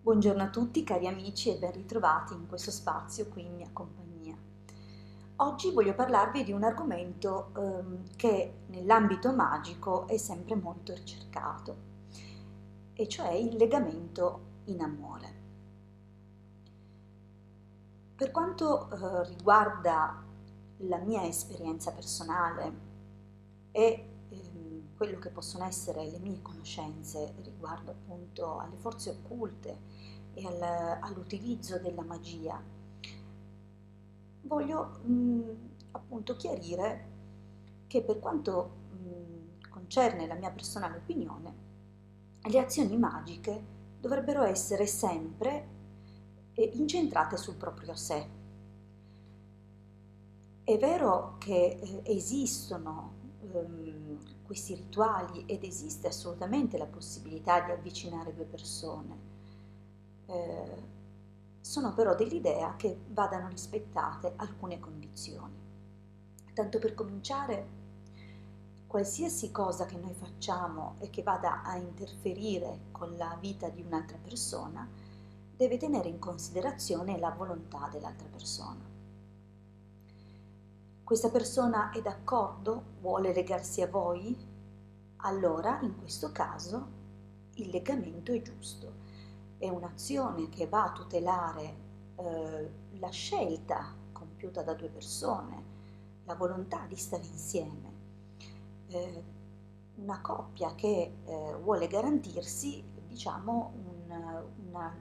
Buongiorno a tutti cari amici e ben ritrovati in questo spazio qui in mia compagnia. Oggi voglio parlarvi di un argomento che nell'ambito magico è sempre molto ricercato, e cioè il legamento in amore. Per quanto riguarda la mia esperienza personale e quello che possono essere le mie conoscenze riguardo appunto alle forze occulte e all'utilizzo della magia, voglio appunto chiarire che per quanto concerne la mia personale opinione, le azioni magiche dovrebbero essere sempre incentrate sul proprio sé. È vero che esistono questi rituali ed esiste assolutamente la possibilità di avvicinare due persone. Sono però dell'idea che vadano rispettate alcune condizioni. Tanto per cominciare, qualsiasi cosa che noi facciamo e che vada a interferire con la vita di un'altra persona deve tenere in considerazione la volontà dell'altra persona. Questa persona è d'accordo? Vuole legarsi a voi? Allora, in questo caso, il legamento è giusto. È un'azione che va a tutelare la scelta compiuta da due persone, la volontà di stare insieme. Una coppia che vuole garantirsi, diciamo, una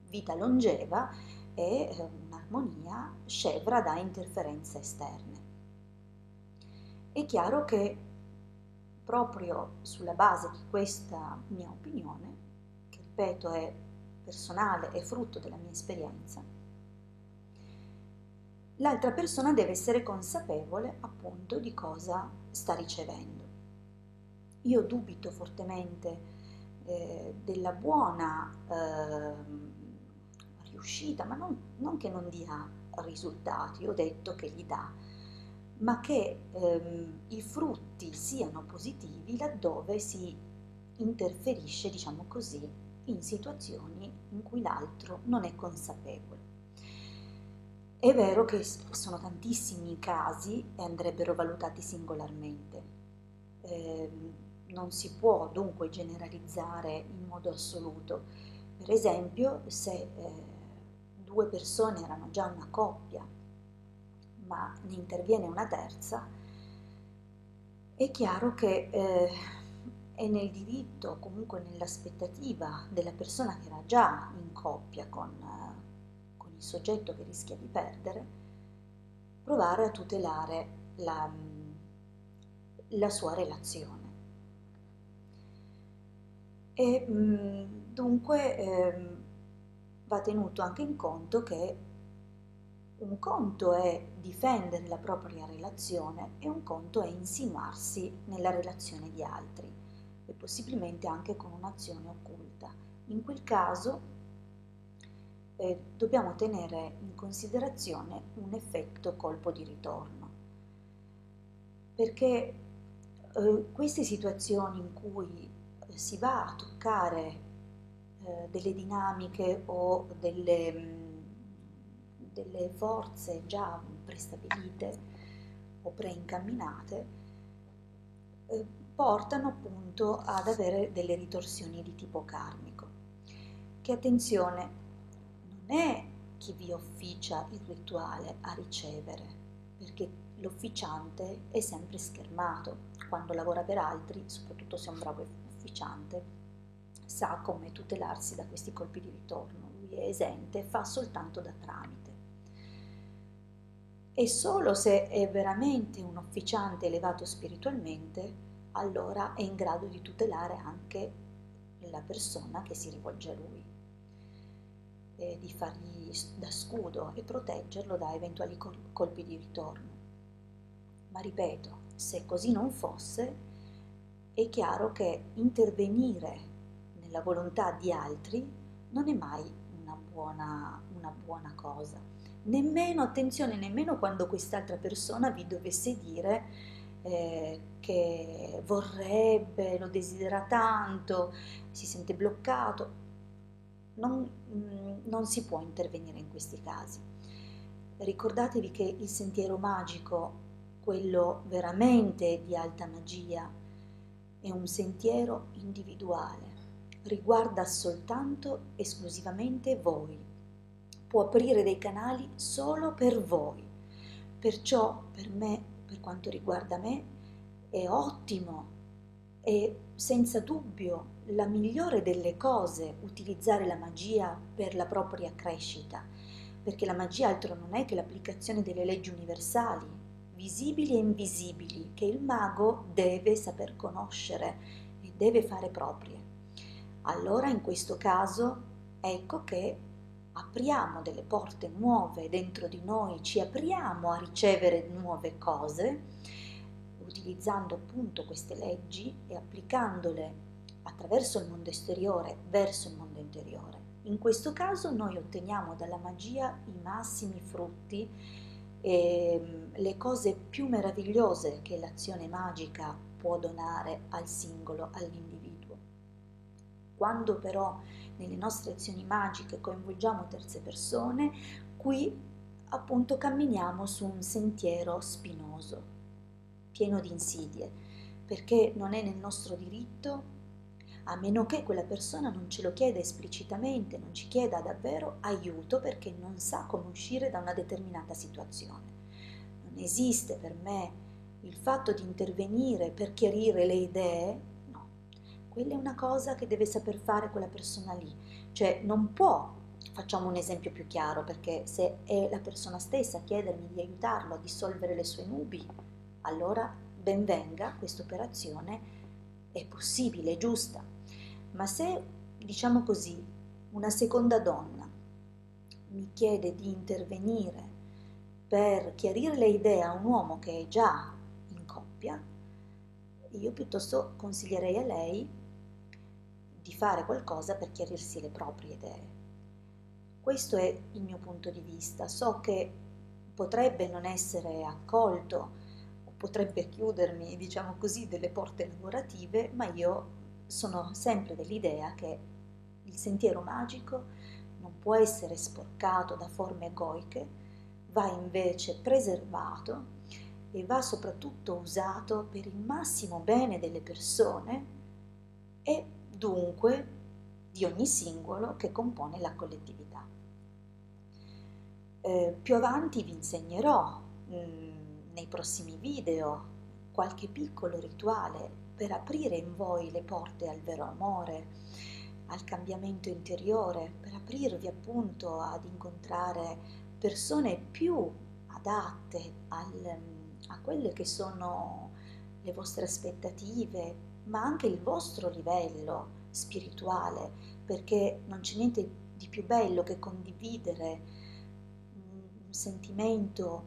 vita longeva e un'armonia scevra da interferenze esterne. È chiaro che proprio sulla base di questa mia opinione, che ripeto è personale e frutto della mia esperienza, l'altra persona deve essere consapevole appunto di cosa sta ricevendo. Io dubito fortemente della buona riuscita, ma non che non dia risultati, ho detto che li dà, ma che i frutti siano positivi laddove si interferisce, diciamo così, in situazioni in cui l'altro non è consapevole. È vero che sono tantissimi i casi e andrebbero valutati singolarmente. Non si può dunque generalizzare in modo assoluto. Per esempio, se due persone erano già una coppia, ma ne interviene una terza, è chiaro che è nel diritto, comunque nell'aspettativa della persona che era già in coppia con il soggetto che rischia di perdere, provare a tutelare la sua relazione. E dunque va tenuto anche in conto che un conto è difendere la propria relazione e un conto è insinuarsi nella relazione di altri e possibilmente anche con un'azione occulta. In quel caso dobbiamo tenere in considerazione un effetto colpo di ritorno, perché queste situazioni in cui si va a toccare delle dinamiche o delle forze già prestabilite o preincamminate, portano appunto ad avere delle ritorsioni di tipo karmico. Che attenzione, non è chi vi officia il rituale a ricevere, perché l'officiante è sempre schermato. Quando lavora per altri, soprattutto se è un bravo ufficiante, sa come tutelarsi da questi colpi di ritorno. Lui è esente, fa soltanto da tramite. E solo se è veramente un officiante elevato spiritualmente, allora è in grado di tutelare anche la persona che si rivolge a lui, e di fargli da scudo e proteggerlo da eventuali colpi di ritorno. Ma ripeto, se così non fosse, è chiaro che intervenire nella volontà di altri non è mai una buona cosa. Nemmeno, attenzione, nemmeno quando quest'altra persona vi dovesse dire che vorrebbe, lo desidera tanto, si sente bloccato. non si può intervenire in questi casi. Ricordatevi che il sentiero magico, quello veramente di alta magia, è un sentiero individuale, riguarda soltanto esclusivamente voi, può aprire dei canali solo per voi. Perciò per me, per quanto riguarda me, è ottimo e senza dubbio la migliore delle cose utilizzare la magia per la propria crescita, perché la magia altro non è che l'applicazione delle leggi universali, visibili e invisibili, che il mago deve saper conoscere e deve fare proprie. Allora in questo caso ecco che apriamo delle porte nuove dentro di noi, ci apriamo a ricevere nuove cose, utilizzando appunto queste leggi e applicandole attraverso il mondo esteriore verso il mondo interiore. In questo caso noi otteniamo dalla magia i massimi frutti e le cose più meravigliose che l'azione magica può donare al singolo, all'individuo. Quando però nelle nostre azioni magiche coinvolgiamo terze persone, qui appunto camminiamo su un sentiero spinoso, pieno di insidie, perché non è nel nostro diritto, a meno che quella persona non ce lo chieda esplicitamente, non ci chieda davvero aiuto perché non sa come uscire da una determinata situazione. Non esiste per me il fatto di intervenire per chiarire le idee, no, quella è una cosa che deve saper fare quella persona lì, cioè non può. Facciamo un esempio più chiaro, perché se è la persona stessa a chiedermi di aiutarlo a dissolvere le sue nubi, allora ben venga, questa operazione è possibile, è giusta. Ma se, diciamo così, una seconda donna mi chiede di intervenire per chiarire le idee a un uomo che è già in coppia, io piuttosto consiglierei a lei di fare qualcosa per chiarirsi le proprie idee. Questo è il mio punto di vista. So che potrebbe non essere accolto o potrebbe chiudermi, diciamo così, delle porte lavorative, ma io sono sempre dell'idea che il sentiero magico non può essere sporcato da forme egoiche, va invece preservato e va soprattutto usato per il massimo bene delle persone e dunque di ogni singolo che compone la collettività. Più avanti vi insegnerò nei prossimi video qualche piccolo rituale per aprire in voi le porte al vero amore, al cambiamento interiore, per aprirvi appunto ad incontrare persone più adatte a quelle che sono le vostre aspettative, ma anche il vostro livello spirituale, perché non c'è niente di più bello che condividere un sentimento,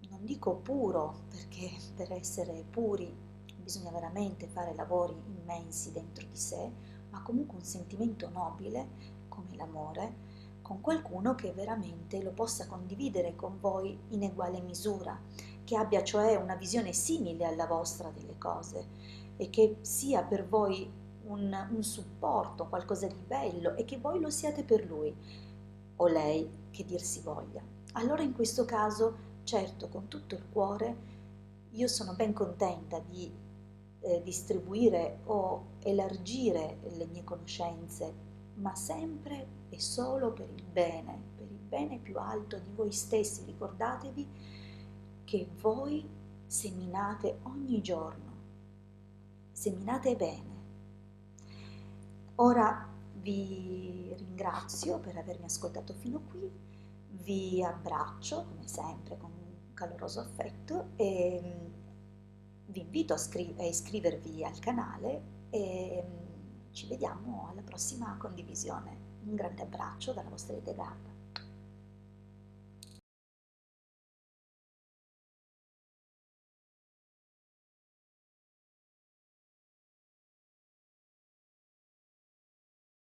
non dico puro, perché per essere puri bisogna veramente fare lavori immensi dentro di sé, ma comunque un sentimento nobile come l'amore, con qualcuno che veramente lo possa condividere con voi in uguale misura, che abbia cioè una visione simile alla vostra delle cose e che sia per voi un supporto, qualcosa di bello e che voi lo siate per lui o lei, che dir si voglia. Allora in questo caso, certo, con tutto il cuore, io sono ben contenta di distribuire o elargire le mie conoscenze, ma sempre e solo per il bene più alto di voi stessi. Ricordatevi che voi seminate ogni giorno, seminate bene. Ora vi ringrazio per avermi ascoltato fino qui, vi abbraccio come sempre con un caloroso affetto e vi invito a iscrivervi al canale e ci vediamo alla prossima condivisione. Un grande abbraccio dalla vostra Edgarda.